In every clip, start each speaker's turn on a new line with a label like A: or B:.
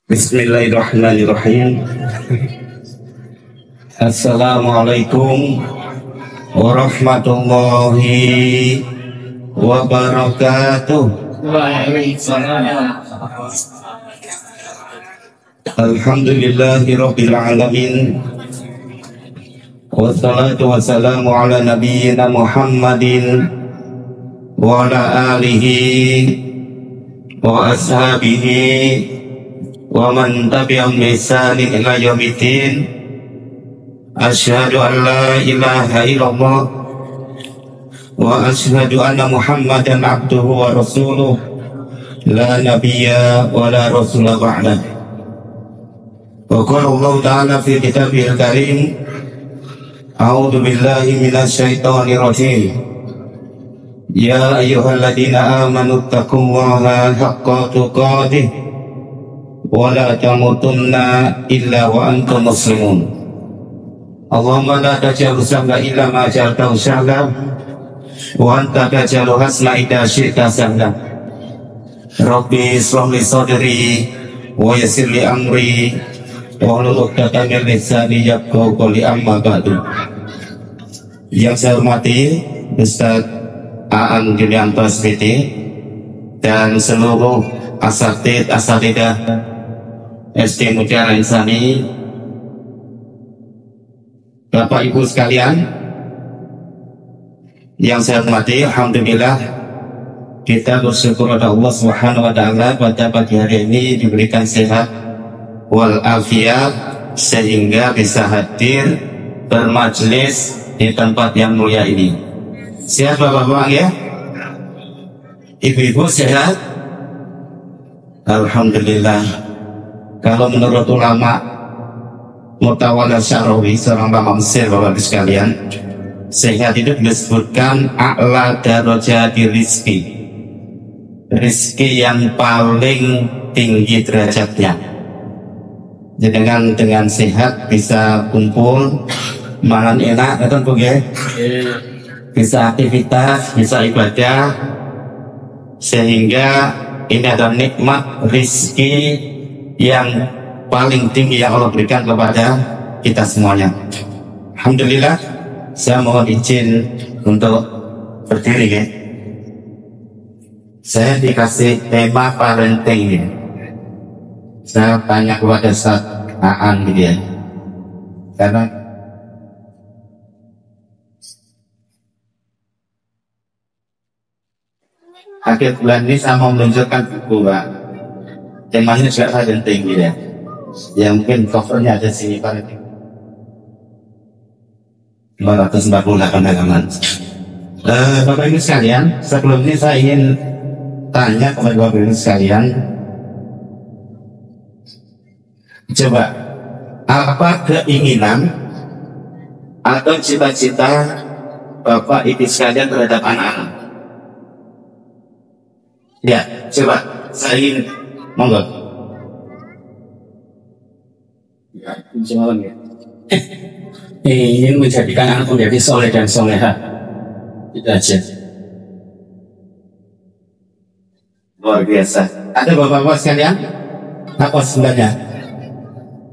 A: Bismillahirrahmanirrahim. Assalamualaikum warahmatullahi wabarakatuh. Alhamdulillahi rabbil alamin. Wassalatu wassalamu ala nabiyyina Muhammadin wa ala alihi wa ashabihi wa man tabi'ahum bi ihsanin ila yaumiddin. Asyhadu an la ilaha illallah wa asyhadu anna Muhammadan abduhu wa rasuluh la nabiyya wa la rasula ba'da. Wa qala Allah ta'ala fi kitabihil karim, a'udzu billahi minasy syaithanir rajim. Ya ayyuhalladzina amanu taqullaha haqqa tuqatih wa la tamutunna illa wa antum muslimun. Allahumma la taj'al sahla illa ma ja'altahu sahla wa anta taj'alu hasna idza syi'ta sahla. Rabbi ishrah li sadri wa yassir li amri wa hlul 'uqdatam min lisani yafqahu qawli, amma ba'du. Yang saya hormati Ustaz Aan Julianto SPT dan seluruh asatidah SD Mutiara Insani, Bapak Ibu sekalian yang saya hormati, alhamdulillah kita bersyukur kepada Allah Subhanahu wa taala pada pagi hari ini diberikan sehat wal afiat sehingga bisa hadir bermajlis di tempat yang mulia ini. Sehat Bapak-bapak ya? Ibu-ibu sehat? Alhamdulillah. Kalau menurut ulama Mutawalla Syarawi, seorang ulama Mesir, Bapak-bapak sekalian, sehat itu disebutkan a'la darajati rizki, rizki yang paling tinggi derajatnya. Jadi dengan sehat bisa kumpul, makan enak, betul Bu ya? Bisa aktivitas, bisa ibadah, sehingga ini adalah nikmat rizki yang paling tinggi yang Allah berikan kepada kita semuanya. Alhamdulillah, saya mohon izin untuk berdiri ya. Saya dikasih tema parenting ya. Saya tanya kepada Ustaz Aan gitu ya, karena akhir bulan ini saya mau meluncurkan buku Pak. Temanya juga parenting gitu ya. Ya mungkin covernya ada sini parenting. 248 halaman. Bapak Ibu sekalian, sebelum ini saya ingin tanya kepada Bapak Ibu sekalian, coba apa keinginan atau cita-cita Bapak Ibu sekalian terhadap anak-anak? Ya, coba saya ingin, monggo. Ya, insyaallah ya. Ingin menjadikan anak menjadi soleh dan soleha. Itu aja. Luar biasa. Ada bapak-bapak sekalian? Apa sebenarnya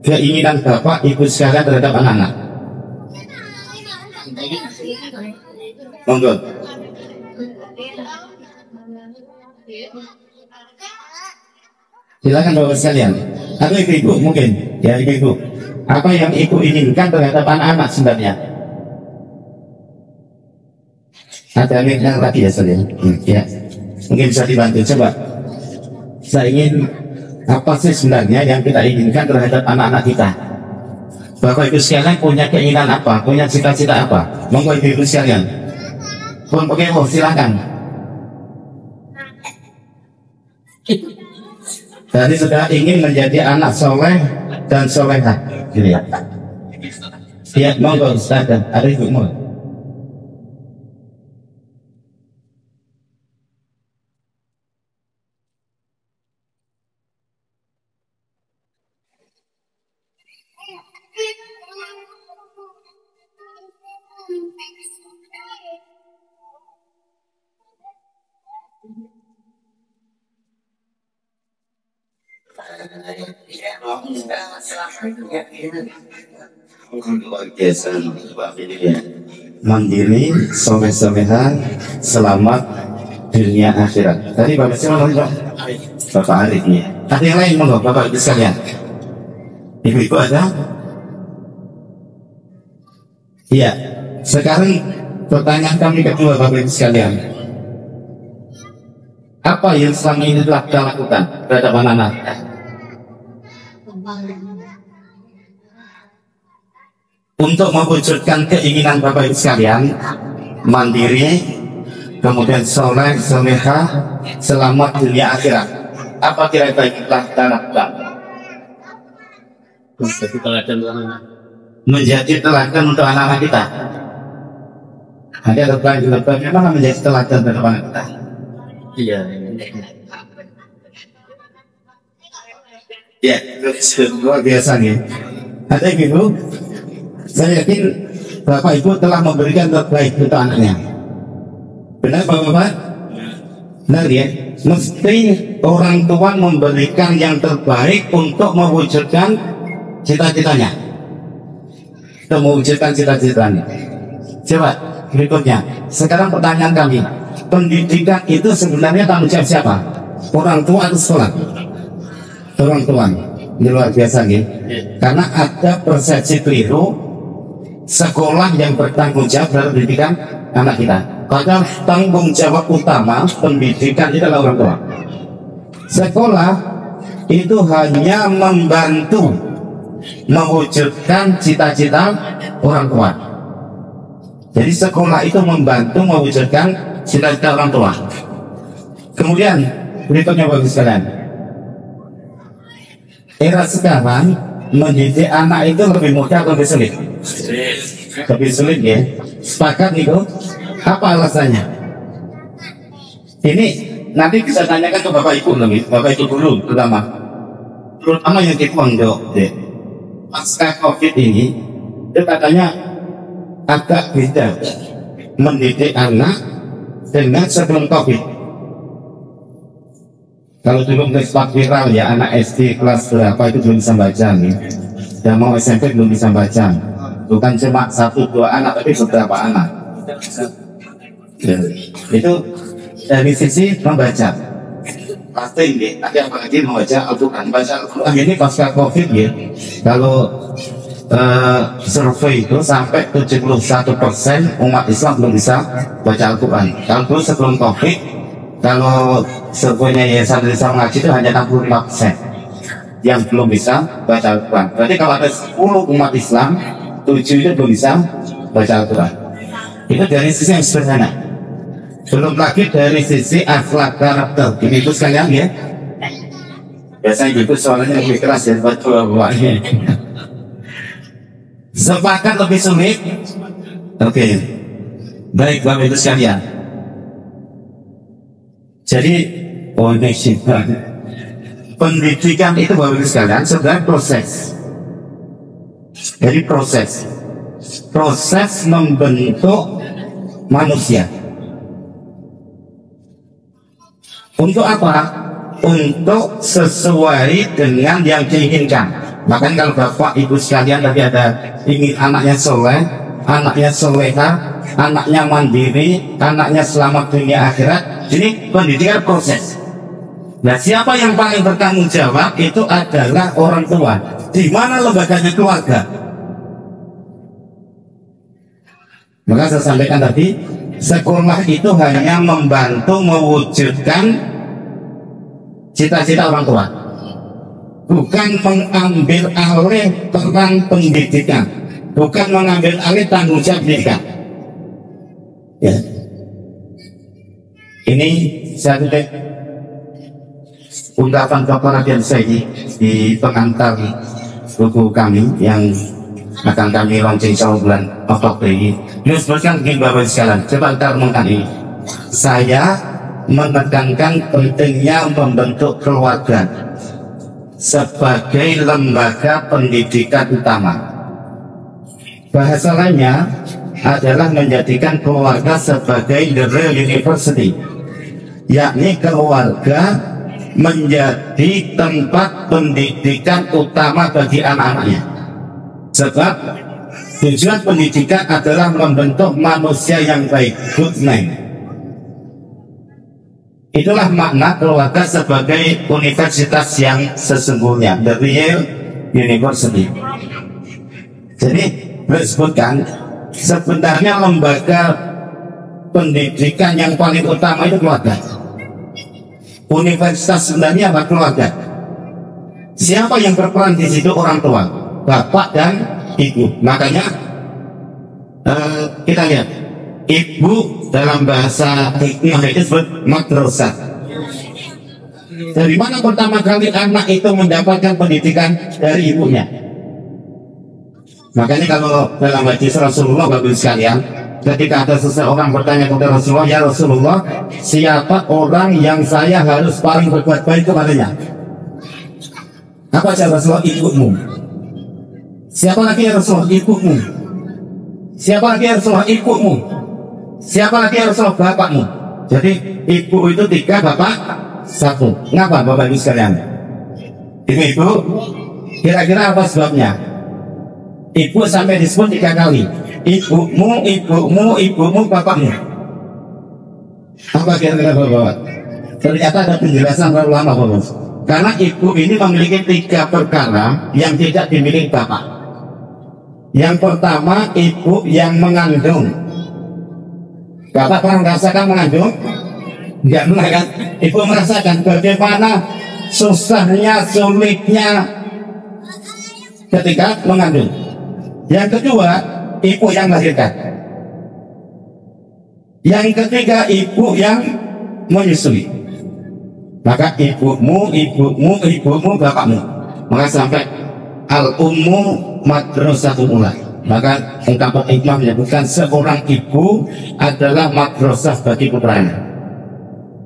A: keinginan bapak ibu sekalian terhadap anak-anak? Monggo. Silakan bapak sekalian. Atau ibu-ibu mungkin, ya ibu-ibu. Apa yang ibu inginkan terhadap anak-anak sebenarnya? Ada yang tadi ya saudara? Ya, mungkin bisa dibantu. Coba. Saya ingin apa sih sebenarnya yang kita inginkan terhadap anak-anak kita? Bapak ibu sekalian punya keinginan apa? Punya cita-cita apa? Monggo ibu-ibu sekalian. Oke, silakan. Jadi sudah ingin menjadi anak soleh dan solehah, gitu ya. Ya, monggo Ustaz dan Arif Umur. Luar biasa, mandiri, soleh-solehan, selamat dunia akhirat. Tadi Bapak siapa Pak? Bapak Arif ya. Ada yang lain monggo Bapak Ibu sekalian. Ibu-ibu ada? Iya. Sekarang pertanyaan kami kedua Bapak Ibu sekalian. Apa yang selama ini telah kita lakukan terhadap anak-anak? Untuk mewujudkan keinginan Bapak Ibu sekalian, mandiri, kemudian soleh, solehah, selamat dunia akhirat. Apa kira-kira yang telah kita lakukan? Menjadi teladan untuk anak-anak kita. Ada lebih memang menjadi teladan untuk anak kita. Iya. Ya, luar biasa nih. Ada ibu, saya yakin Bapak Ibu telah memberikan terbaik untuk anaknya. Benar Bapak-Bapak? Benar ya? Mesti orang tua memberikan yang terbaik untuk mewujudkan cita-citanya. Untuk mewujudkan cita-citanya. Coba berikutnya. Sekarang pertanyaan kami. Pendidikan itu sebenarnya tanggung jawab siapa? Orang tua atau sekolah? Orang tua. Ini luar biasa nih. Karena ada persepsi keliru sekolah yang bertanggung jawab dalam pendidikan anak kita. Padahal tanggung jawab utama pendidikan itu adalah orang tua. Sekolah itu hanya membantu mewujudkan cita-cita orang tua. Jadi sekolah itu membantu mewujudkan cita-cita orang tua. Kemudian berikutnya Bapak sekalian, era sekarang mendidik anak itu lebih mudah atau lebih sulit? Lebih sulit ya. Sepakat itu? Apa alasannya? Ini nanti bisa tanyakan ke Bapak Ibu lebih, Bapak Ibu dulu terutama yang di pondok deh. Pasca COVID ini itu katanya agak beda mendidik anak dengan sebelum COVID. Kalau dulu sempat viral ya, anak SD kelas berapa itu belum bisa baca nih. Dan mau SMP belum bisa baca. Bukan cuma 1-2 anak, tapi beberapa anak. Ya. Itu dari sisi membaca. Pasti ini, ada apalagi membaca Al-Quran. Baca Al-Quran ini pasca COVID ya. Kalau survei itu sampai 71% umat Islam belum bisa baca Al-Quran. Kalau dulu sebelum COVID, kalau surveinya Yayasan Islam Ngaji itu hanya 65% yang belum bisa baca Al-Quran. Berarti kalau ada 10 umat Islam, 7 itu belum bisa baca Al-Quran. Itu dari sisi yang sederhana. Belum lagi dari sisi akhlak karakter. Ibu sekalian ya. Biasanya ibu soalnya lebih keras ya buat bapak-bapaknya. Sepakat lebih sulit. Oke. Baik Bapak Ibu sekalian. Jadi pendidikan itu Bapak Ibu sekalian sebenarnya proses. Jadi proses membentuk manusia. Untuk apa? Untuk sesuai dengan yang diinginkan. Makanya kalau Bapak Ibu sekalian tadi ada ingin anaknya soleh, anaknya soleha, anaknya mandiri, anaknya selamat dunia akhirat. Ini pendidikan proses. Nah, siapa yang paling bertanggung jawab itu adalah orang tua. Di mana lembaganya keluarga? Maka saya sampaikan tadi, sekolah itu hanya membantu mewujudkan cita-cita orang tua, bukan mengambil alih peran pendidikan, bukan mengambil alih tanggung jawab pendidikan. Ya. Ini saya kutip ungkapan Dr. Raden Saidi di pengantar buku kami yang akan kami launching selama bulan Oktober ini. Beliau sebutkan begini Bapak sekalian, coba kita renungkan ini. Saya menekankan pentingnya membentuk keluarga sebagai lembaga pendidikan utama. Bahasa lainnya adalah menjadikan keluarga sebagai the real university, yakni keluarga menjadi tempat pendidikan utama bagi anak-anaknya. Sebab tujuan pendidikan adalah membentuk manusia yang baik, good man. Itulah makna keluarga sebagai universitas yang sesungguhnya, the real university. Jadi disebutkan sebenarnya lembaga pendidikan yang paling utama itu keluarga. Universitas sebenarnya apa? Keluarga. Siapa yang berperan di situ? Orang tua, bapak dan ibu. Makanya kita lihat, ibu dalam bahasa hikmah itu disebut madrasah. Dari mana pertama kali anak itu mendapatkan pendidikan? Dari ibunya. Makanya kalau dalam hadis Rasulullah, bapak sekalian, ketika ada seseorang bertanya kepada Rasulullah, ya Rasulullah, siapa orang yang saya harus paling berbuat baik kepadanya? Apa jawab Rasulullah? Ibumu. Siapa lagi ya Rasulullah? Ibumu. Siapa lagi ya Rasulullah? Ibumu. Siapa lagi ya Rasulullah? Bapakmu. Jadi ibu itu 3, bapak 1. Kenapa bapak ibu sekalian? Ibu, kira-kira apa sebabnya? Ibu sampai disebut 3 kali. Ibumu, ibumu, ibumu, bapakmu. Apa kira-kira bapak? Ternyata ada penjelasan terlalu lama bapak. Karena ibu ini memiliki 3 perkara yang tidak dimiliki bapak. Yang pertama, ibu yang mengandung. Bapak pernah merasakan mengandung? Enggak pernah kan? Ibu merasakan bagaimana susahnya, sulitnya ketika mengandung. Yang kedua, ibu yang melahirkan. Yang ketiga, ibu yang menyusui. Maka ibumu, ibumu, ibumu, bapakmu. Maka sampai al-ummu madrasatul ula. Maka ungkapan hikmah menyebutkan seorang ibu adalah madrasah bagi putranya.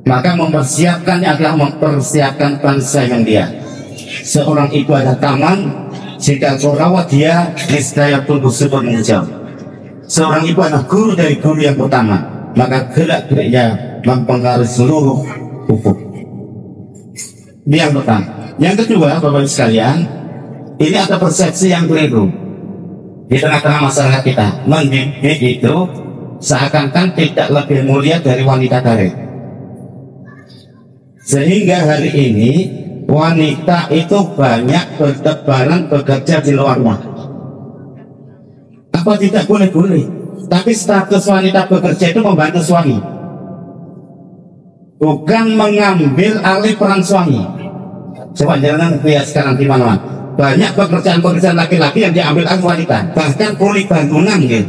A: Maka mempersiapkannya adalah mempersiapkan bangsa yang dia. Seorang ibu adalah taman, jika kau rawat dia, niscaya tumbuh subur menghijau. Seorang ibu adalah guru dari guru yang pertama, maka gerak-geriknya mempengaruhi seluruh tubuh. Ini yang pertama. Yang kedua, bapak sekalian, ini ada persepsi yang keliru di tengah-tengah masyarakat kita. Mendidik itu seakan-akan tidak lebih mulia dari wanita karir. Sehingga hari ini wanita itu banyak bertebaran bekerja di luar rumah. Apa tidak boleh? Tapi status wanita bekerja itu membantu suami, bukan mengambil alih peran suami. Coba jangan lihat sekarang di mana-mana. Banyak pekerjaan-pekerjaan laki-laki yang diambil alih wanita, bahkan kuli bangunan gitu.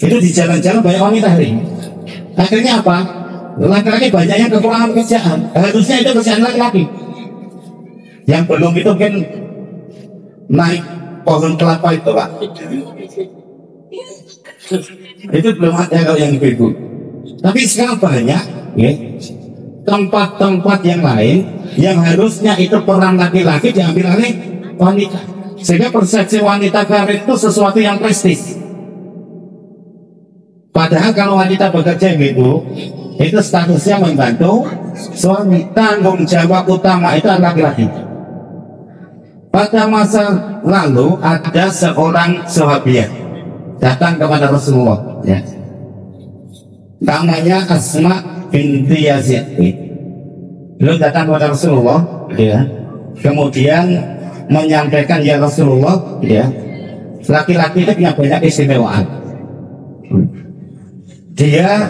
A: Itu di jalan-jalan banyak wanita hari ini. Akhirnya apa? Laki-laki banyak yang kekurangan pekerjaan. Harusnya itu pekerjaan laki-laki. Yang belum itu mungkin naik pohon kelapa itu pak. Itu belum ada kalau yang ibu. Tapi sekarang banyak ya, tempat-tempat yang lain yang harusnya itu peran laki-laki diambil oleh wanita. Sehingga persepsi wanita karir itu sesuatu yang prestis. Padahal kalau wanita bekerja itu statusnya membantu suami. Tanggung jawab utama itu adalah laki-laki. Pada masa lalu ada seorang sahabiah datang kepada Rasulullah ya. Namanya Asma binti Yazid. Beliau datang kepada Rasulullah ya. Kemudian menyampaikan, ya Rasulullah ya, laki-laki itu punya banyak keistimewaan. Dia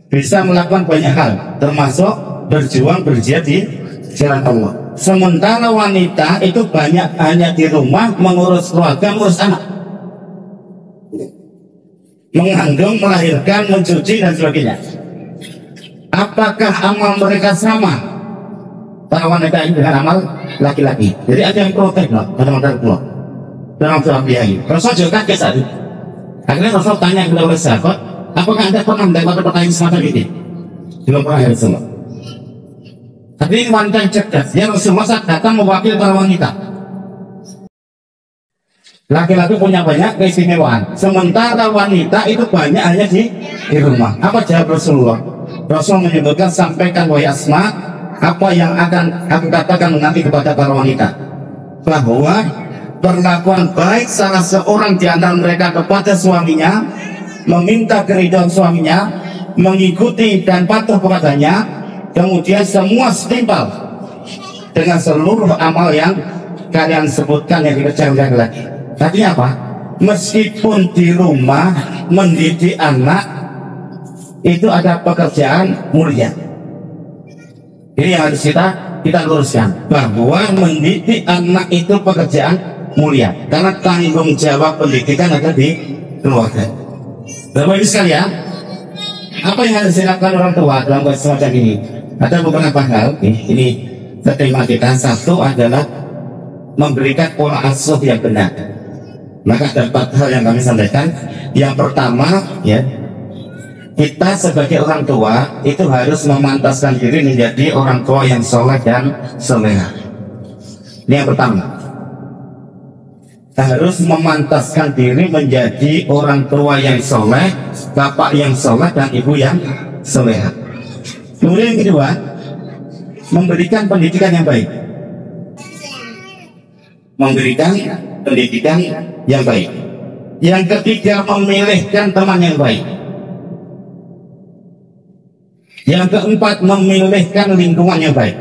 A: bisa melakukan banyak hal, termasuk berjuang berjihad di jalan Allah. Sementara wanita itu banyak hanya di rumah mengurus keluarga, mengurus anak, mengandung, melahirkan, mencuci dan sebagainya. Apakah amal mereka sama para wanita ini dengan amal laki-laki? Jadi ada yang protes loh, teman-teman dalam sahabiah ini. Rasul juga kaget saat itu. Akhirnya Rasul tanya kepada sahabat, apakah anda pernah mendapat pertanyaan semacam ini? Belum pernah ya Rasulullah. Tapi ini wanita yang cerdas. Ya Rasulullah saat datang mewakili para wanita. Laki-laki punya banyak keistimewaan, sementara wanita itu banyak hanya di rumah. Apa jawab Rasulullah? Rasul menyebutkan, sampaikan wahai Asma apa yang akan aku katakan nanti kepada para wanita, bahwa perlakuan baik salah seorang di antara mereka kepada suaminya, meminta keridhaan suaminya, mengikuti dan patuh kepadanya, kemudian semua setimpal dengan seluruh amal yang kalian sebutkan yang dikerjakan lagi. Artinya apa? Meskipun di rumah mendidik anak itu ada pekerjaan mulia. Ini yang harus kita luruskan, bahwa mendidik anak itu pekerjaan mulia, karena tanggung jawab pendidikan ada di keluarga. Bapak Ibu sekalian, apa yang harus dilakukan orang tua dalam kondisi semacam ini? Ada beberapa hal. Ini tema kita. Satu adalah memberikan pola asuh yang benar. Maka ada 4 hal yang kami sampaikan. Yang pertama, ya, kita sebagai orang tua itu harus memantaskan diri menjadi orang tua yang soleh dan soleha. Ini yang pertama. Kita harus memantaskan diri menjadi orang tua yang soleh, bapak yang soleh, dan ibu yang soleha. Kemudian yang kedua, memberikan pendidikan yang baik. Memberikan pendidikan yang baik. Yang ketiga, memilihkan teman yang baik. Yang keempat, memilihkan lingkungan yang baik.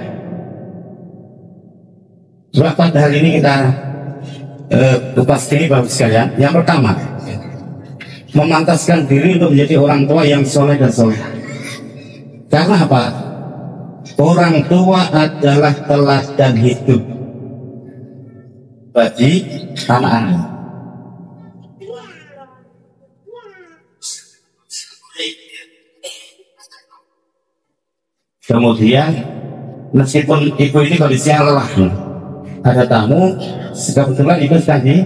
A: Berapa hal ini kita kupas ini Bapak sekalian. Yang pertama, memantaskan diri untuk menjadi orang tua yang soleh dan soleh. Karena apa? Orang tua adalah teladan hidup bagi anak-anak. Kemudian meskipun ibu ini kondisinya lelah, ada tamu, kebetulan ibu tadi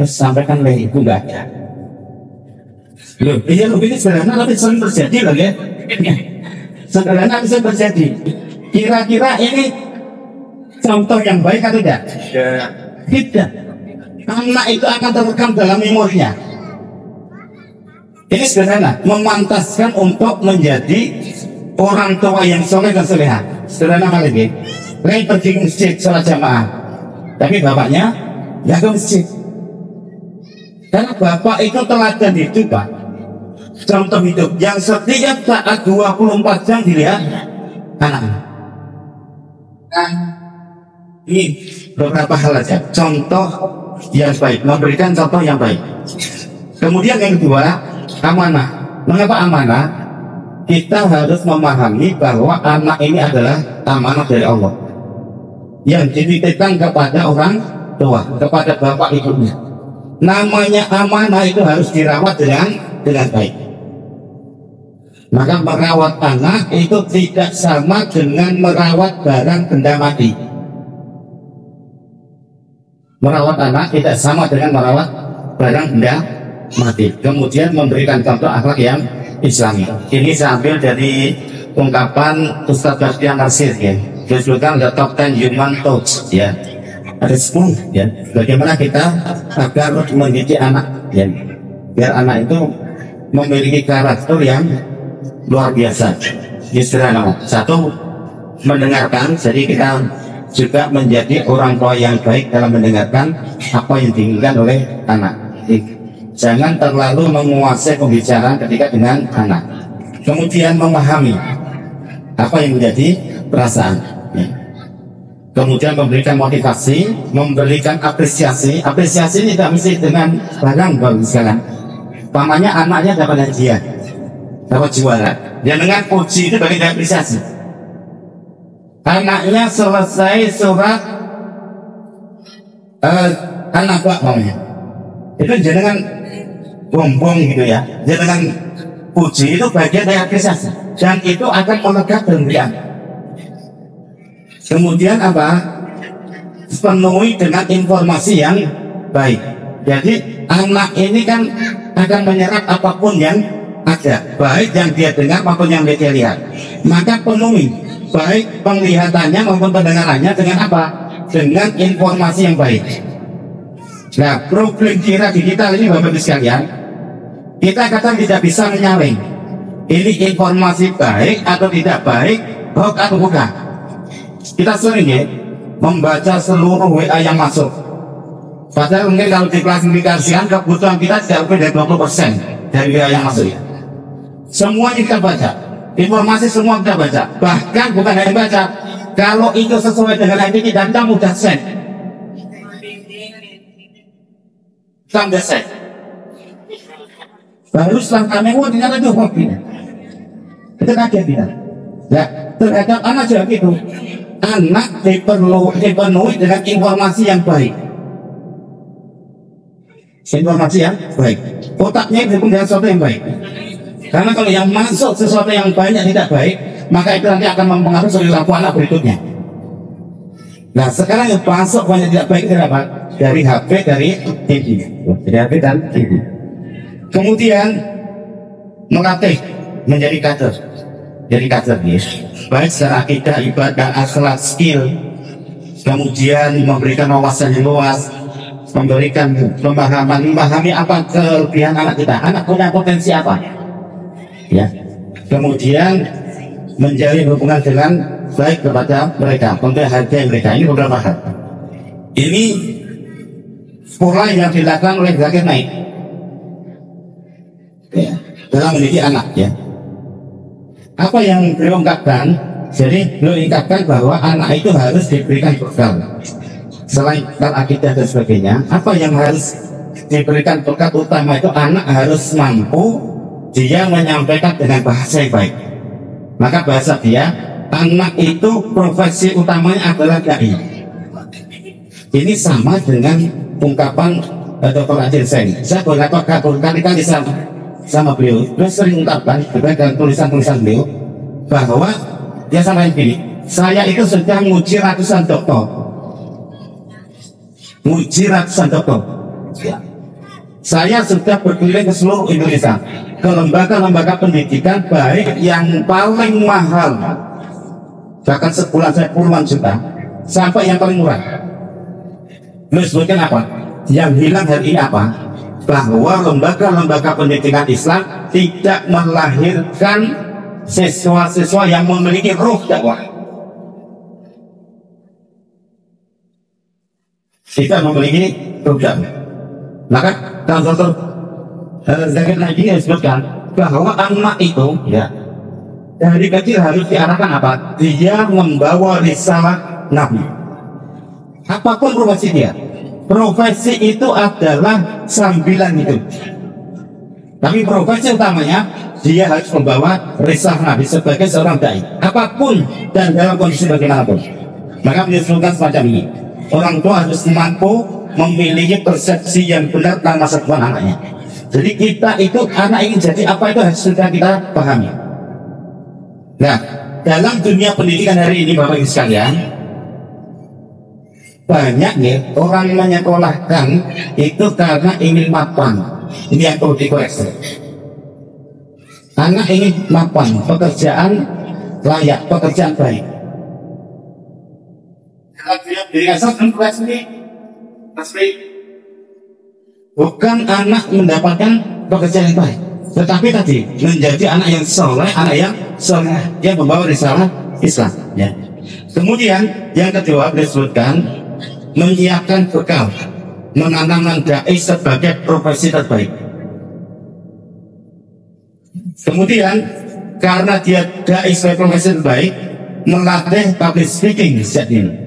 A: sampaikan oleh ibu nggak ada. Loh, iya ini sederhana tapi sering terjadi loh ya. Sederhana bisa terjadi. Kira-kira ini contoh yang baik atau tidak? Tidak. Anak itu akan terekam dalam memorinya. Ini sederhana, memantaskan untuk menjadi orang tua yang soleh dan soleha. Sederhana kali ini. Lain pergi ke masjid sholat jamaah, tapi bapaknya nggak ke masjid. Karena bapak itu teladan hidup, Pak. Contoh hidup yang setiap saat 24 jam dilihat anak. Nah, ini beberapa hal aja. Contoh yang baik, memberikan contoh yang baik. Kemudian yang kedua, amanah. Mengapa amanah? Kita harus memahami bahwa anak ini adalah amanah dari Allah yang dititipkan kepada orang tua, kepada bapak ibunya. Namanya amanah itu harus dirawat dengan baik. Maka merawat anak itu tidak sama dengan merawat barang benda mati. Merawat anak tidak sama dengan merawat barang benda mati. Kemudian memberikan contoh akhlak yang Islami. Ini saya ambil dari ungkapan Ustaz Bastian Nasir, ya. Disebutkan the top 10 human thoughts, ya. Ada 10, ya. Bagaimana kita agar mendidik anak, ya, biar anak itu memiliki karakter yang luar biasa. Sederhana. Satu, mendengarkan. Jadi kita juga menjadi orang tua yang baik dalam mendengarkan apa yang diinginkan oleh anak. Jangan terlalu menguasai pembicaraan ketika dengan anak. Kemudian memahami apa yang menjadi perasaan, ya. Kemudian memberikan motivasi, memberikan apresiasi. Apresiasi ini tidak mesti dengan barang baru sekarang. Pamannya anaknya dapat hadiah, dapat jualan. Dan dengan puji itu bagian dari apresiasi. Anaknya selesai surat anak Pak maunya. Itu jangan bom-bom gitu ya. Jangan puji, itu bagian dari apresiasi. Dan itu akan melekat dendrian. Kemudian apa? Penuhi dengan informasi yang baik. Jadi anak ini kan akan menyerap apapun yang ada, baik yang dia dengar maupun yang dia lihat. Maka penuhi baik penglihatannya maupun pendengarannya dengan apa? Dengan informasi yang baik. Nah, problem kita di kita ini Bapak Ibu sekalian, kita kadang tidak bisa menyaring ini informasi baik atau tidak baik, hoax atau bukan. Kita sering ya membaca seluruh WA yang masuk, padahal mungkin kalau diklasifikasikan kebutuhan kita tidak lebih dari 20% dari WA yang masuk. Semuanya kita baca, informasi semua kita baca, bahkan bukan hanya baca, kalau itu sesuai dengan ID kita mudah send, kita send. Baru setelah kami ternyata itu hoax. Itu kaget kita. Ya, terhadap anak juga gitu. Anak dipenuhi dengan informasi yang baik. Informasi yang baik. Otaknya dipenuhi dengan sesuatu yang baik. Karena kalau yang masuk sesuatu yang banyak tidak baik, maka itu nanti akan mempengaruhi perilaku anak berikutnya. Nah, sekarang yang masuk banyak tidak baik itu apa? Dari HP, dari TV. Dari HP dan TV. Kemudian melatih menjadi kader. Jadi kader ya. Baik secara akidah, ibadah, akhlak, skill. Kemudian memberikan wawasan yang luas, memberikan memahami apa kelebihan anak kita. Anak punya potensi apa? Ya. Kemudian menjalin hubungan dengan baik kepada mereka, memberi harga mereka. Ini beberapa hal. Ini pola yang dilakukan oleh Zakir Naik ya, dalam mendidik anak ya. Apa yang beliau ungkapkan? Jadi beliau ungkapkan bahwa anak itu harus diberikan bekal. Selain bekal akidah dan sebagainya, apa yang harus diberikan bekal utama itu anak harus mampu dia menyampaikan dengan bahasa yang baik. Maka bahasa dia, anak itu profesi utamanya adalah dai. Ini sama dengan ungkapan Dr. Adil Sen. Saya beberapa kali sama beliau sering ungkapkan dalam tulisan-tulisan beliau bahwa dia sampaikan begini, saya itu sudah menguji ratusan doktor ya. Saya sudah berkeliling ke seluruh Indonesia, ke lembaga-lembaga pendidikan baik yang paling mahal, bahkan sebulan saya puluhan juta, sampai yang paling murah. Beliau sebutkan apa? Yang hilang hari ini apa? Bahwa lembaga-lembaga pendidikan Islam tidak melahirkan siswa-siswa yang memiliki ruh dakwah. Tidak memiliki ruh dakwah. Maka Dr. Zakir Naik disebutkan bahwa anak itu ya dari kecil harus diarahkan apa? Dia membawa risalah Nabi. Apapun profesi dia. Profesi itu adalah sambilan hidup. Tapi profesi utamanya dia harus membawa risalah Nabi sebagai seorang dai. Apapun dan dalam kondisi bagaimanapun. Maka disebutkan semacam ini. Orang tua harus mampu memiliki persepsi yang benar tentang masa depan anaknya. Jadi kita itu anak ingin jadi apa itu harus sudah kita pahami. Nah, dalam dunia pendidikan hari ini Bapak Ibu sekalian, banyak ya orang menyekolahkan itu karena ingin mapan. Ini yang perlu dikoreksi. Anak ingin mapan, pekerjaan layak, pekerjaan baik. Kalau dia diri asli, bukan anak mendapatkan pekerjaan yang baik, tetapi tadi menjadi anak yang soleh, yang membawa risalah Islam. Ya. Kemudian yang kedua disebutkan menyiapkan bekal, menanamkan dai sebagai profesi terbaik. Kemudian karena dia dai sebagai profesi terbaik, melatih public speaking sejak dini.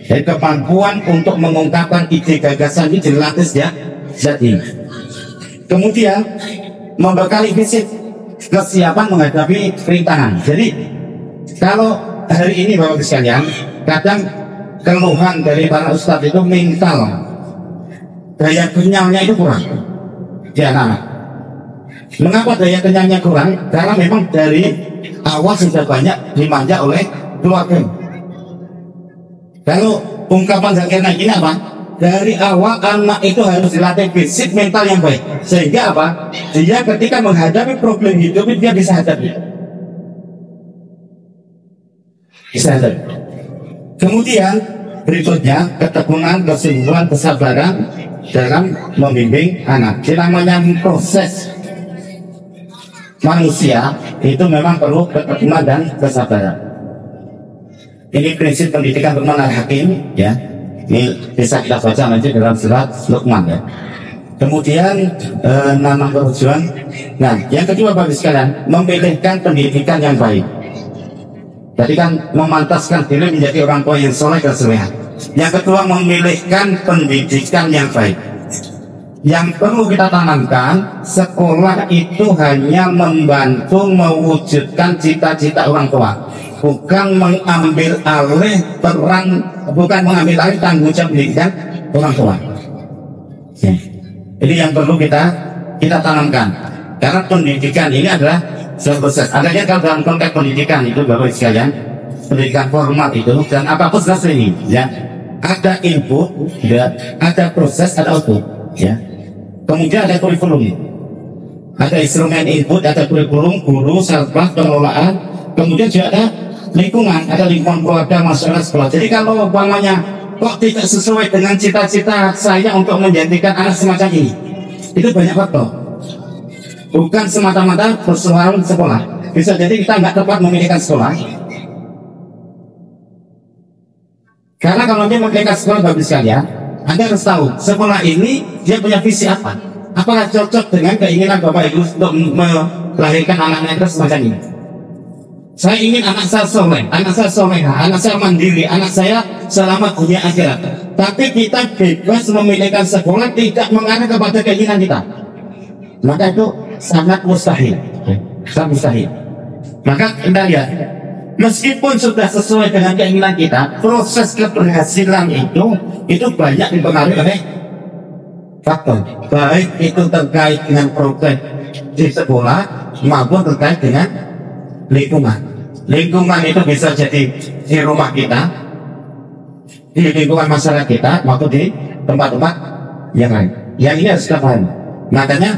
A: Jadi kemampuan untuk mengungkapkan ide gagasan ini dilatih sejak dini. Kemudian membekali fisik, kesiapan menghadapi rintangan. Jadi kalau hari ini Bapak Ibu sekalian, kadang keluhan dari para ustadz itu mental, daya kenyangnya itu kurang di anak-anak. Mengapa daya kenyangnya kurang? Karena memang dari awal sudah banyak dimanja oleh keluarga. Kalau ungkapan Zakir Naik ini apa? Dari awal anak itu harus dilatih fisik mental yang baik, sehingga apa? Dia ketika menghadapi problem hidup dia bisa hadapi. Kemudian berikutnya ketekunan, kesungguhan, kesabaran dalam membimbing anak. Jadi namanya proses manusia itu memang perlu ketekunan dan kesabaran. Ini prinsip pendidikan Luqman Al-Hakim ya. Ini bisa kita baca nanti dalam surat Luqman ya. Kemudian nama perjuangan. Nah, yang kedua bagi sekalian, memilihkan pendidikan yang baik. Jadi kan memantaskan diri menjadi orang tua yang soleh dan soleha. Yang kedua, memilihkan pendidikan yang baik. Yang perlu kita tanamkan, sekolah itu hanya membantu mewujudkan cita-cita orang tua, bukan mengambil alih peran, bukan mengambil alih tanggung jawab pendidikan orang tua. Ya. Ini yang perlu kita tanamkan, karena pendidikan ini adalah proses. Adanya kalau dalam konteks pendidikan itu Bapak sekalian, pendidikan formal itu dan apapun jelas ini, ya ada input, ya, ada proses, ada output, ya. Kemudian ada kurikulum, ada instrumen input, ada kurikulum, guru, sarpras, pengelolaan, kemudian juga ada lingkungan, ada lingkungan keluarga, masyarakat, sekolah. Jadi kalau umpamanya kok tidak sesuai dengan cita-cita saya untuk menjadikan anak semacam ini, itu banyak faktor, bukan semata-mata persoalan sekolah. Bisa jadi kita nggak tepat memilihkan sekolah, karena kalau dia memilihkan sekolah bagus sekalian, Anda harus tahu sekolah ini dia punya visi apa, apakah cocok dengan keinginan Bapak Ibu untuk melahirkan anak-anak itu semacam ini. Saya ingin anak saya soleh, anak saya soleha, anak saya mandiri, anak saya selamat dunia akhirat. Tapi kita bebas memilihkan sekolah tidak mengarah kepada keinginan kita, maka itu sangat mustahil, sangat mustahil. Maka Anda lihat, meskipun sudah sesuai dengan keinginan kita, proses keberhasilan itu banyak dipengaruhi oleh faktor, baik itu terkait dengan proses di sekolah maupun terkait dengan lingkungan. Lingkungan itu bisa jadi di rumah kita, di lingkungan masyarakat kita, maupun di tempat-tempat yang lain. Yang ini harus kita pahami. Makanya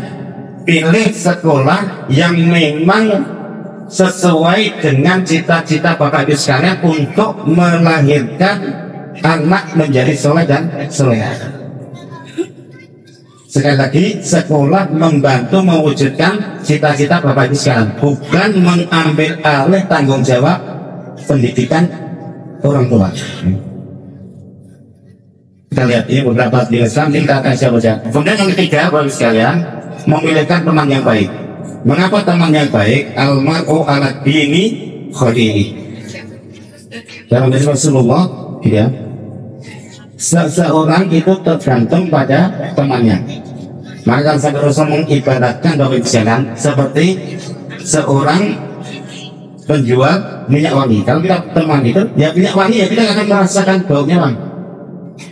A: pilih sekolah yang memang sesuai dengan cita-cita Bapak Ibu sekalian untuk melahirkan anak menjadi soleh dan soleha. Sekali lagi, sekolah membantu mewujudkan cita-cita Bapak Ibu sekalian, bukan mengambil alih tanggung jawab pendidikan orang tua. Kita lihat ini beberapa di Islam, kita akan coba. Kemudian yang ketiga Bapak Ibu sekalian, memilihkan teman yang baik. Mengapa teman yang baik? Al-mar'u ala dini khalili. Dalam hadis Rasulullah, ya, seseorang itu tergantung pada temannya. Maka sampai Rasul mengibaratkan Bapak Ibu sekalian seperti seorang penjual minyak wangi. Kalau kita teman itu, ya minyak wangi ya kita akan merasakan baunya wangi.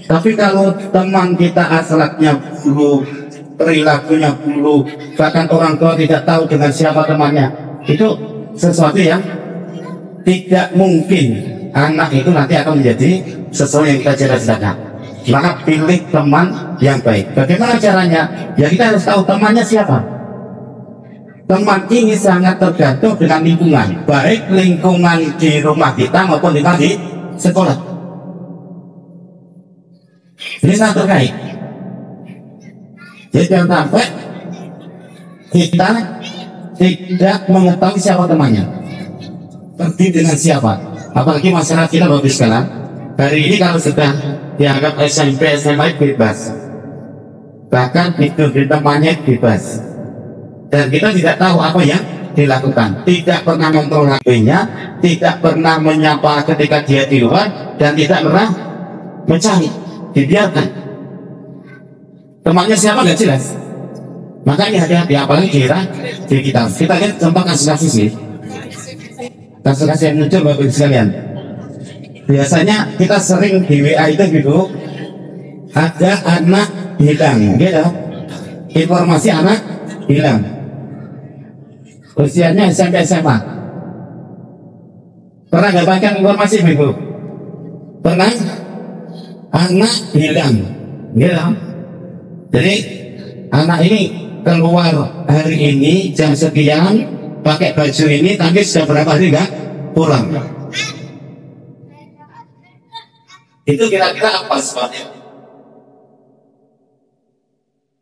A: Tapi kalau teman kita akhlaknya buruk, perilakunya buruk, bahkan orang tua tidak tahu dengan siapa temannya, itu sesuatu yang tidak mungkin anak itu nanti akan menjadi sesuatu yang kita cita-citakan. Maka pilih teman yang baik. Bagaimana caranya? Ya kita harus tahu temannya siapa. Teman ini sangat tergantung dengan lingkungan, baik lingkungan di rumah kita maupun lingkungan di sekolah. Ini sangat terkait. Jadi jangan sampai kita tidak mengetahui siapa temannya, pergi dengan siapa. Apalagi masyarakat kita bagus sekalian. Hari ini kalau sudah dianggap SMP, SMA bebas, bahkan itu di temannya bebas, dan kita tidak tahu apa yang dilakukan, tidak pernah mengontrol HP-nya, tidak pernah menyapa ketika dia di luar, dan tidak pernah mencari, dibiarkan. Temannya siapa nggak jelas. Makanya hati-hati, apalagi di kita. Kita lihat contoh kasus-kasus ini, kasus-kasus yang muncul Bapak Ibu sekalian. Biasanya kita sering di WA itu gitu, ada anak hilang, gitu. Informasi anak hilang, usianya SMP SMA. Pernah dapatkan informasi begitu? Pernah? Anak hilang, gitu. Jadi anak ini keluar hari ini jam sekian, pakai baju ini, tapi sudah berapa hari nggak pulang. Itu kira-kira apa sebabnya?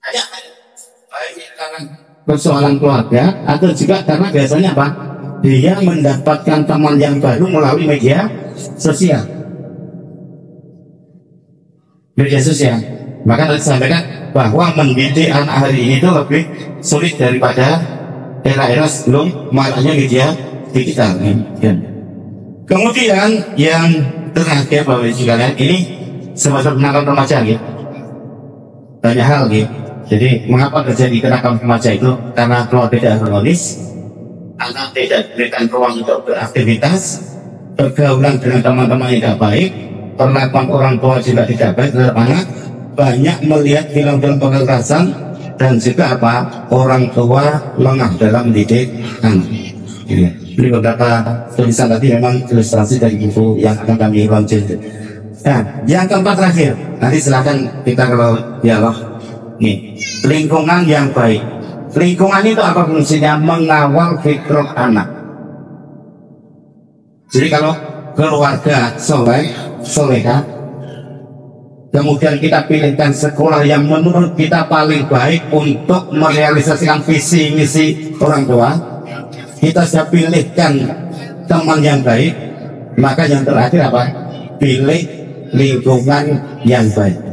A: Hanya baik karena persoalan keluarga atau juga karena biasanya apa? Dia mendapatkan teman yang baru melalui media sosial. Media sosial. Maka tadi sampaikan bahwa mendidik anak hari ini itu lebih sulit daripada era-era sebelum maraknya media digital. Kemudian yang terakhir Bapak Ibu sekalian, ini sebagai penangkal remaja gitu. Banyak hal gitu. Jadi mengapa terjadi kenakalan remaja itu? Karena keluarga tidak harmonis, anak tidak diberikan ruang untuk beraktivitas, pergaulan dengan teman-teman yang tidak baik, perlakuan orang tua juga tidak baik terhadap anak, banyak melihat film-film kekerasan, dan juga apa? Orang tua lengah dalam mendidik anak. Ini beberapa tulisan tadi memang ilustrasi dari buku yang akan kami launching. Nah, yang keempat terakhir, nanti silakan kita kalau dialog. Nih, lingkungan yang baik. Lingkungan itu apa fungsinya? Mengawal fitrah anak. Jadi kalau keluarga soleha, kemudian kita pilihkan sekolah yang menurut kita paling baik untuk merealisasikan visi misi orang tua, kita sudah pilihkan teman yang baik, maka yang terakhir apa? Pilih lingkungan yang baik.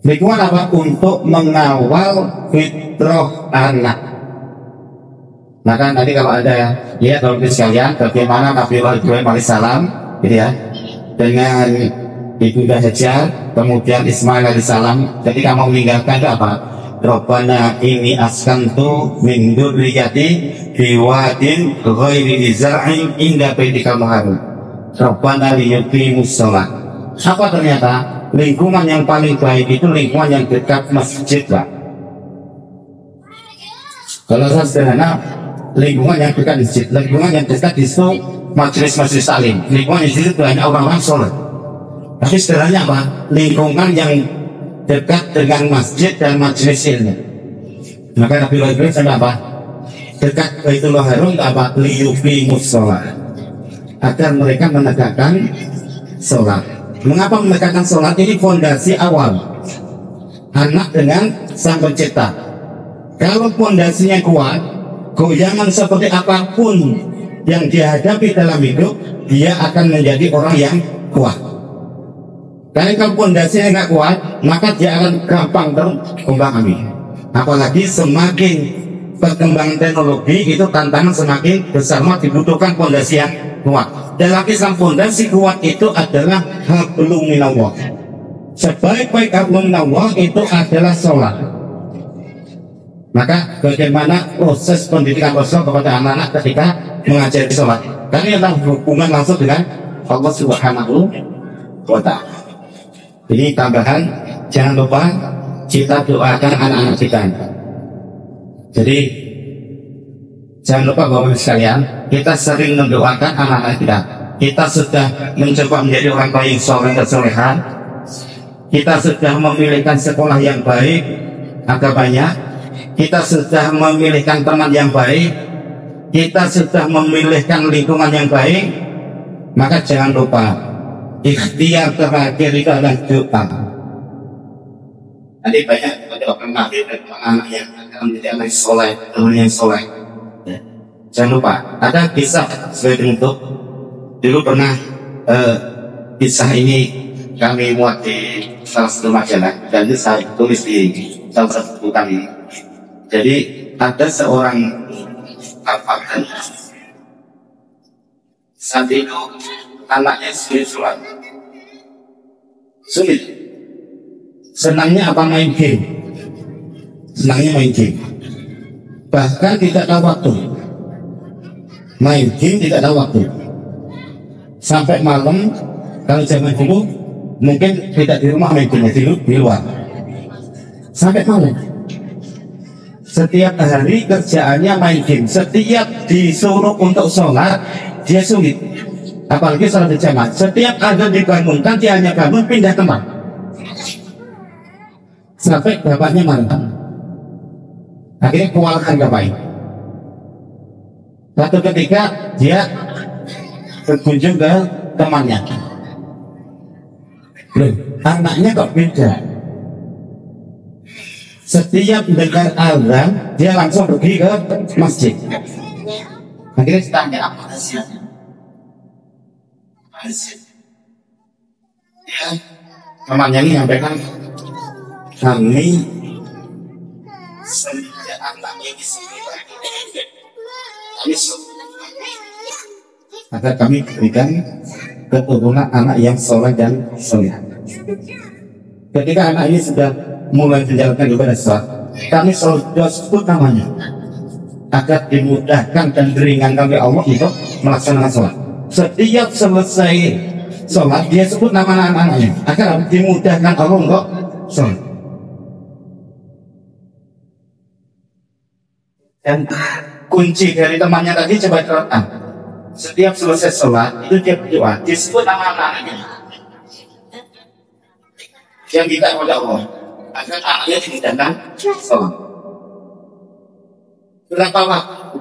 A: Lingkungan apa? Untuk mengawal fitrah anak. Maka nanti kalau ada lihat kalau sekalian bagaimana Nabi Ibrahim alaihissalam, gitu ya, dengan ibunda Hajar, kemudian Ismail alaihissalam, ketika mau meninggalkan itu apa? Rabbana ini askantu min dzurriyyati biwadin ghairi zar'in inda baitikal muharram. Rabbana liyuqimus shalah. Apa ternyata? Lingkungan yang paling baik itu lingkungan yang dekat masjid, Pak. Kalau saya sederhana, lingkungan yang dekat masjid, lingkungan yang dekat di situ majelis taklim, lingkungan di situ banyak orang-orang soleh. Tapi sederhananya apa? Lingkungan yang dekat dengan masjid dan majelis ilmu. Maka Nabi Ibrahim sama apa? Dekat Baitullah Haram apa? Liyuqimus shalah, agar mereka menegakkan sholat. Mengapa menegakkan sholat? Ini fondasi awal anak dengan sang pencipta. Kalau fondasinya kuat, goyangan seperti apapun yang dihadapi dalam hidup, dia akan menjadi orang yang kuat. Karena kalau fondasinya nggak kuat, maka dia akan gampang terumbang-ambing. Apalagi semakin perkembangan teknologi itu tantangan semakin besar, maka dibutuhkan fondasi yang kuat. Dalam Islam fondasi kuat itu adalah hablum minallah. Sebaik-baik hablum minallah itu adalah sholat. Maka bagaimana proses pendidikan Rasul kepada anak-anak ketika mengajari sholat? Karena itu hubungan langsung dengan Allah Subhanahu wa Ta'ala. Jadi tambahan, jangan lupa kita doakan anak-anak kita. Jadi jangan lupa Bapak-Ibu sekalian, kita sering mendoakan anak-anak kita. Kita sudah mencoba menjadi orang tua yang soleh dan soleha. Kita sudah memilihkan sekolah yang baik, agamanya. Kita sudah memilihkan teman yang baik. Kita sudah memilihkan lingkungan yang baik. Maka jangan lupa, ikhtiar terakhir itu adalah doa. Tadi banyak orang mati dan anak yang akan menjadi anak soleh, teman yang soleh. Jangan lupa, ada kisah sebagai bentuk. Dulu pernah kisah ini kami muat di salah satu majalah dan itu saya tulis di salah satu buku kami. Jadi ada seorang aparten, saat itu anaknya sulit. Senangnya apa? Main game. Senangnya main game. Bahkan tidak tahu waktu. Main game tidak tahu waktu. Sampai malam, kalau zaman dulu mungkin tidak di rumah main game, di luar. Sampai malam. Setiap hari kerjaannya main game. Setiap disuruh untuk sholat, dia sulit. Apalagi sholat berjamaah. Setiap ada dibangunkan, dia hanya bangun pindah tempat. Sampai bapaknya marah. Akhirnya kewalahan bapak. Suatu ketika dia berkunjung ke temannya. Loh, anaknya kok beda. Setiap dengar azan dia langsung pergi ke masjid. Akhirnya ditanya apa hasilnya? Ya, namanya ini nyampaikan kami semenjak anaknya di sini agar kami berikan keturunan anak yang soleh dan soleh. Ketika anak ini sudah mulai menjalankan ibadah sholat, kami selalu sebut namanya agar dimudahkan dan diringankan oleh Allah untuk melaksanakan sholat. Setiap selesai sholat dia sebut nama anak-anaknya agar dimudahkan Allah untuk sholat. Dan kunci dari temannya tadi coba terapkan. Setiap selesai sholat itu dia berdoa, disebut nama anak-anaknya yang kita oleh Allah agar anaknya dimudahkan sholat. Berapa waktu?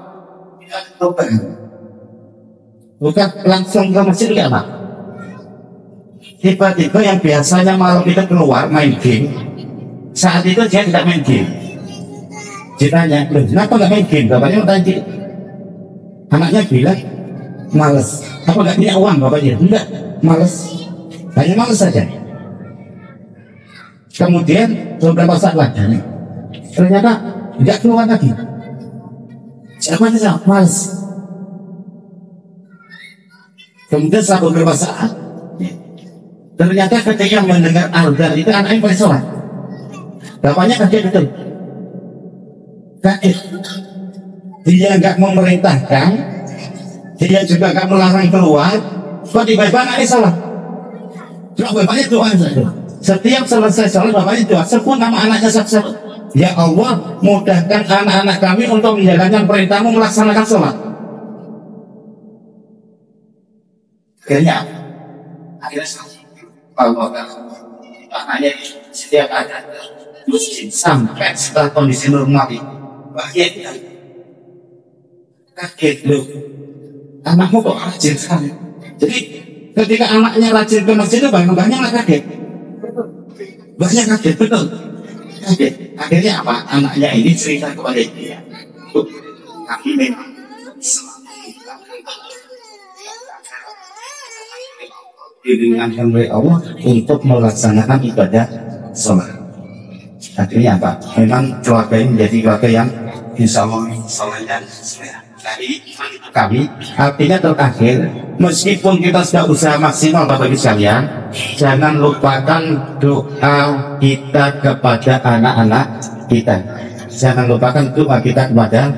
A: Kita coba. Bukan langsung ke masjid ya Pak. Tiba-tiba yang biasanya malam itu keluar main game, saat itu dia tidak main game. Ditanya, loh kenapa nggak main game? Bapaknya tadi anaknya bilang males. Apa nggak punya uang bapaknya? Enggak, males. Hanya males saja. Kemudian beberapa saat lagi ternyata nggak keluar lagi. Siapa saja males. Kemudian setelah beberapa saat ternyata ketika mendengar azan itu anaknya pada sholat. Bapaknya kaget betul. Kaget. Dia nggak memerintahkan, dia juga nggak melarang keluar. Kok tiba-tiba anaknya sholat? Cuma bapaknya doa saja. Setiap selesai sholat bapaknya doa. Sebut nama anaknya satu-satu. Ya Allah, mudahkan anak-anak kami untuk menjalankan perintahmu melaksanakan sholat. Akhirnya Allah maknanya setiap ada masjid sampai setelah kondisi normal itu kaget loh, anakmu kok rajin sekali. Jadi ketika anaknya rajin ke masjid itu banyak kaget, banyak kaget betul, kaget. Akhirnya apa? Anaknya ini cerita kepada dia, kami memang diringankan oleh Allah untuk melaksanakan ibadah sholat. Akhirnya apa? Memang keluarga ini menjadi keluarga yang insya Allah sholat dan soleh. Dari kami artinya terakhir, meskipun kita sudah usaha maksimal Bapak Ibu sekalian, jangan lupakan doa kita kepada anak-anak kita. Jangan lupakan doa kita kepada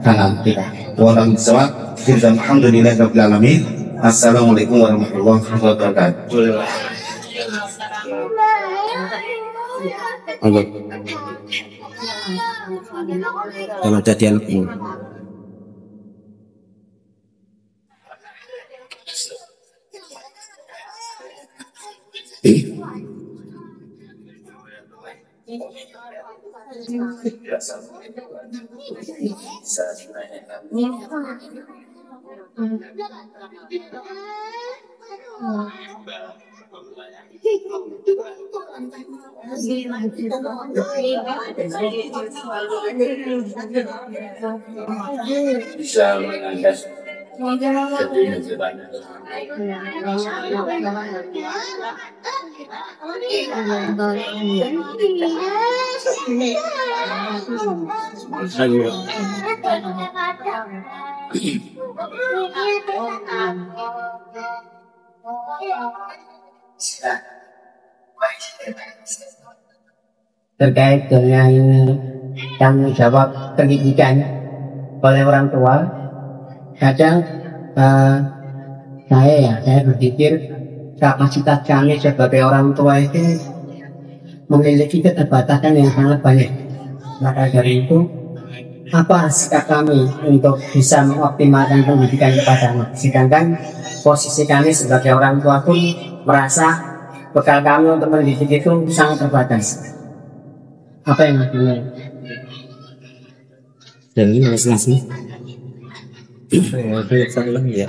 A: anak kita. Wallahu a'lam bishawab. Alhamdulillahirabbil alamin. Assalamualaikum warahmatullahi wabarakatuh.
B: Kalau ada dialog ini.
A: Bisa mengangkat
C: terkait dengan tanggung jawab pendidikan oleh orang tua. Kadang saya berpikir kapasitas kami sebagai orang tua itu memiliki keterbatasan yang sangat banyak. Maka dari itu, apa sikap kami untuk bisa mengoptimalkan pendidikan kepada anak? Sedangkan posisi kami sebagai orang tua pun merasa bekal kami untuk mendidik itu sangat terbatas. Apa yang artinya?
B: Dan ini masing-masing. Ya.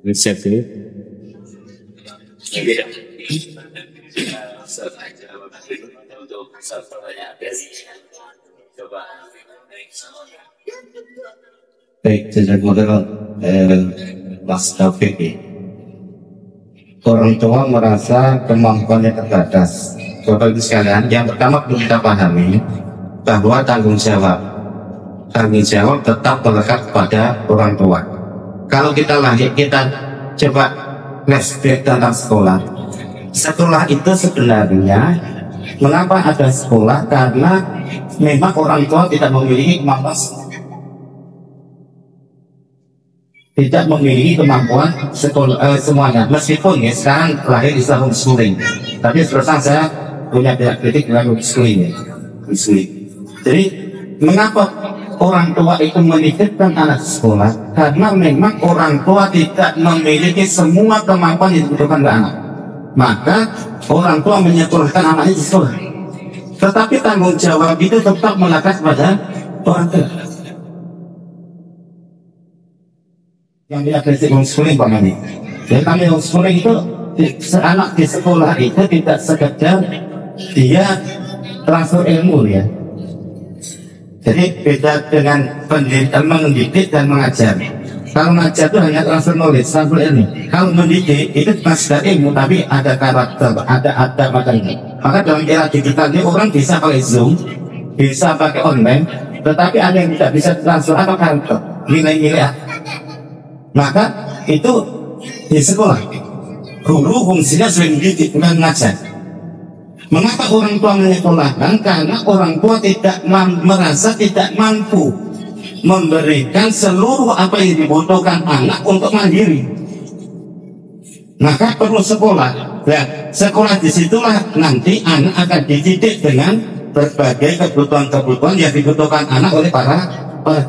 B: Riset ini.
A: Baik, jazakumullah Mas Taufik. Orang tua merasa kemampuannya terbatas. Bapak Ibu sekalian, yang pertama perlu kita pahami bahwa tanggung jawab tetap melekat pada orang tua. Kalau kita lahir, kita coba flashback tentang sekolah. Sekolah itu sebenarnya mengapa ada sekolah? Karena memang orang tua tidak memiliki kemampuan sekolah semuanya. Meskipun ya sekarang lahir di homeschooling, tapi sekarang saya punya pihak kritik dengan homeschooling. Jadi mengapa orang tua itu menitipkan anak sekolah? Karena memang orang tua tidak memiliki semua kemampuan yang dibutuhkan ke anak. Maka orang tua menyekolahkan anaknya di sekolah. Tetapi tanggung jawab itu tetap melekat pada orang tua. Yang dia kritik homeschooling Pak Mani. Jadi kami homeschooling itu anak di sekolah itu tidak sekedar dia transfer ilmu ya. Jadi beda dengan pendidikan, mendidik dan mengajar. Kalau mengajar itu hanya transfer knowledge, transfer ilmu. Kalau mendidik itu transfer ilmu, tapi ada karakter, ada macamnya. Maka dalam era digital ini orang bisa pakai Zoom, bisa pakai online, tetapi ada yang tidak bisa transfer apa karakter, nilai-nilai. Maka itu di sekolah guru fungsinya sering mendidik dan mengajar. Mengapa orang tua menyekolahkan? Karena orang tua merasa tidak mampu memberikan seluruh apa yang dibutuhkan anak untuk mandiri. Maka perlu sekolah. Dan sekolah disitulah nanti anak akan dididik dengan berbagai kebutuhan-kebutuhan yang dibutuhkan anak oleh para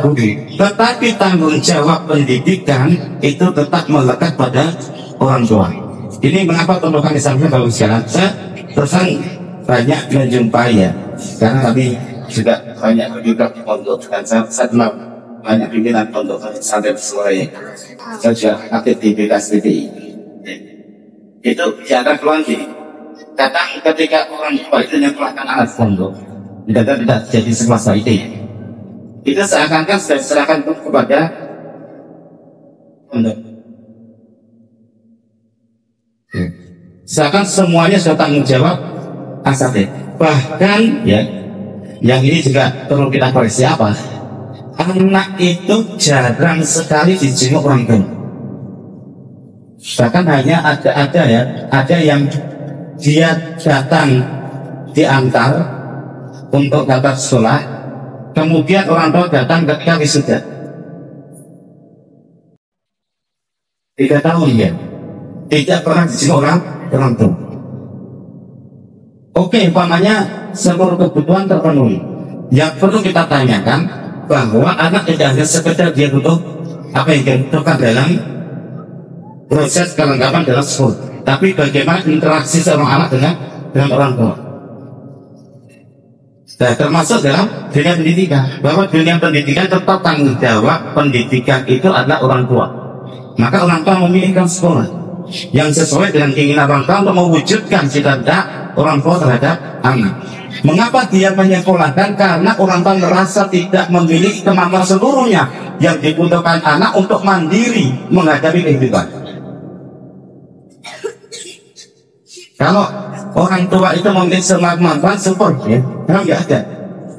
A: guru. Tetapi tanggung jawab pendidikan itu tetap melekat pada orang tua. Ini mengapa perlu kami sampaikan kalau sekarang saya terusan banyak menjumpai ya, karena kami juga banyak juga untuk dan saya kenal banyak pimpinan untuk sampai sesuai. Saya juga aktif di BKSDPI. Itu jangan keluar gini. Kadang ketika orang tua itu menyekolahkan anak pondok, tidak jadi semasa itu. Itu seakan-akan sudah diserahkan kepada pondok. Seakan semuanya sudah tanggung jawab asatid. Bahkan ya, yang ini juga perlu kita koreksi apa? Anak itu jarang sekali dijenguk orang tua. Bahkan hanya ada yang dia datang diantar untuk daftar sekolah, kemudian orang tua datang ketika wisuda. 3 tahun ya, tidak pernah dijenguk orang tua. Oke, umpamanya seluruh kebutuhan terpenuhi. Yang perlu kita tanyakan bahwa anak tidak hanya sekedar dia butuh apa yang dia butuhkan dalam proses kelengkapan dalam sekolah, tapi bagaimana interaksi seorang anak dengan orang tua. Nah, termasuk dalam dunia pendidikan, bahwa dunia pendidikan tetap tanggung jawab pendidikan itu adalah orang tua. Maka orang tua memilihkan sekolah yang sesuai dengan keinginan orang tua untuk mewujudkan cita-cita orang tua terhadap anak. Mengapa dia menyekolahkan? Karena orang tua merasa tidak memiliki kemampuan seluruhnya yang dibutuhkan anak untuk mandiri menghadapi kehidupan. Kalau orang tua itu memiliki semua kemampuan, support ya, kalau nggak ada.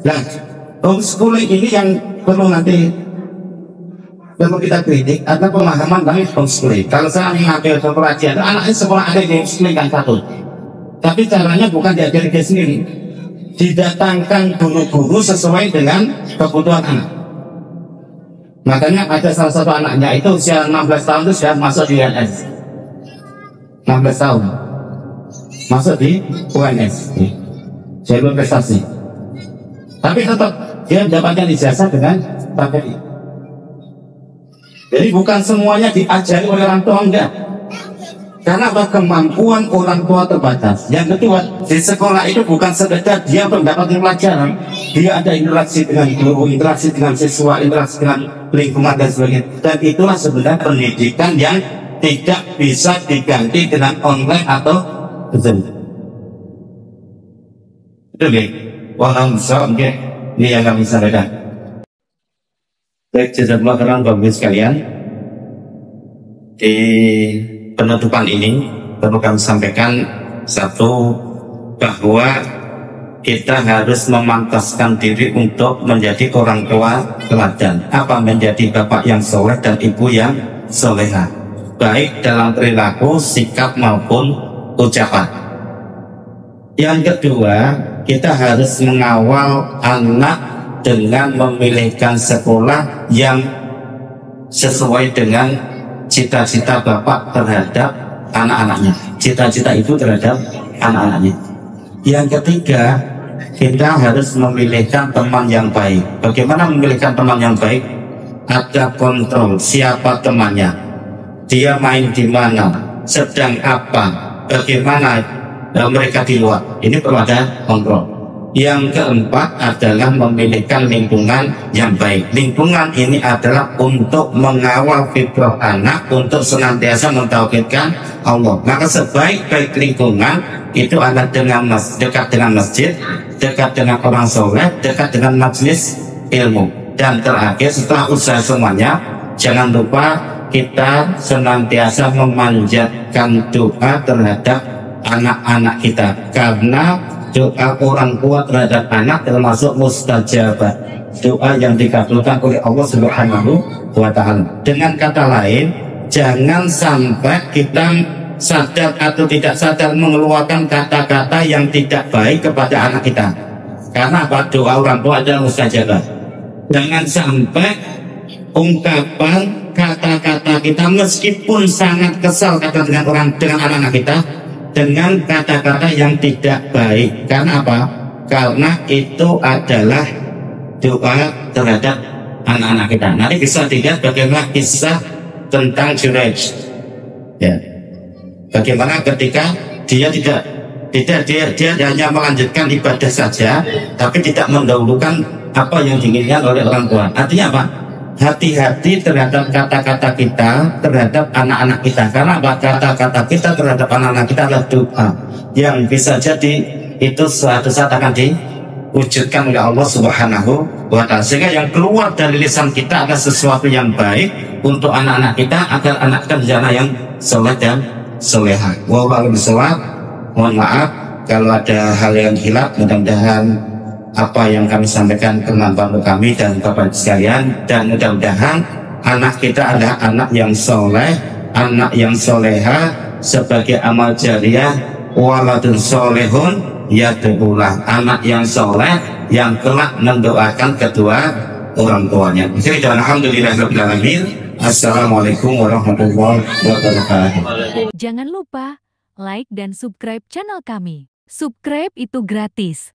A: Nah, homeschooling ini yang perlu kita kritik adalah pemahaman tentang homeschooling. Kalau saya mengambil pelajaran, anaknya sekolah ada di homeschooling kan satu, tapi caranya bukan diajari dia sendiri, didatangkan guru-guru sesuai dengan kebutuhan anak. Makanya ada salah satu anaknya itu usia 16 tahun itu sudah masuk di UNS. 16 tahun masuk di UNS, jalur prestasi. Tapi tetap dia mendapatkan ijazah dengan TKI. Jadi bukan semuanya diajari oleh orang tua, enggak. Karena apa? Kemampuan orang tua terbatas. Yang kedua, di sekolah itu bukan sekedar dia mendapatkan pelajaran, dia ada interaksi dengan guru, interaksi dengan siswa, interaksi dengan lingkungan dan sebagainya. Dan itulah sebenarnya pendidikan yang tidak bisa diganti dengan online atau Zoom. Itu nih, walau besar, ini yang kami sampaikan. Baik, jazakallah khairan Bapak Ibu sekalian. Di penutupan ini perlu kami sampaikan satu, bahwa kita harus memantaskan diri untuk menjadi orang tua teladan. Apa? Menjadi bapak yang soleh dan ibu yang soleha, baik dalam perilaku, sikap maupun ucapan. Yang kedua, kita harus mengawal anak dengan memilihkan sekolah yang sesuai dengan cita-cita bapak terhadap anak-anaknya, cita-cita ibu terhadap anak-anaknya. Yang ketiga, kita harus memilihkan teman yang baik. Bagaimana memilihkan teman yang baik? Ada kontrol siapa temannya, dia main di mana, sedang apa, bagaimana mereka di luar. Ini perlu ada kontrol. Yang keempat adalah memilihkan lingkungan yang baik. Lingkungan ini adalah untuk mengawal fitrah anak, untuk senantiasa mentauhidkan Allah. Maka sebaik-baik lingkungan itu ada dekat dengan masjid, dekat dengan orang soleh, dekat dengan majelis ilmu. Dan terakhir, setelah usaha semuanya, jangan lupa kita senantiasa memanjatkan doa terhadap anak-anak kita, karena doa orang tua terhadap anak termasuk mustajabah, doa yang dikabulkan oleh Allah Subhanahu wa Ta'ala. Dengan kata lain, jangan sampai kita sadar atau tidak sadar mengeluarkan kata-kata yang tidak baik kepada anak kita. Karena apa? Doa orang tua adalah mustajabah. Jangan sampai ungkapan kata-kata kita meskipun sangat kesal kata dengan anak-anak kita, dengan kata-kata yang tidak baik. Karena apa? Karena itu adalah doa terhadap anak-anak kita. Nanti bisa dilihat bagaimana kisah tentang Juraij, ya. Bagaimana ketika dia dia hanya melanjutkan ibadah saja, tapi tidak mendahulukan apa yang diinginkan oleh orang tua. Artinya apa? Hati-hati terhadap kata-kata kita terhadap anak-anak kita. Karena apa? Kata-kata kita terhadap anak-anak kita adalah doa yang bisa jadi itu suatu saat akan diwujudkan oleh Allah Subhanahu wa Ta'ala. Sehingga yang keluar dari lisan kita adalah sesuatu yang baik untuk anak-anak kita, agar anak kita di jalan yang soleh dan soleha. Wallahu a'lam. Mohon maaf kalau ada hal yang hilaf. Mudah-mudahan apa yang kami sampaikan bermanfaat untuk kami dan Bapak sekalian, dan mudah-mudahan anak kita adalah anak yang soleh, anak yang soleha, sebagai amal jariah, waladun solehun yad'ulah, anak yang soleh yang kelak mendoakan kedua orang tuanya. Jadi alhamdulillahirabbil alamin. Assalamualaikum warahmatullahi wabarakatuh.
D: Jangan lupa like dan subscribe channel kami. Subscribe itu gratis.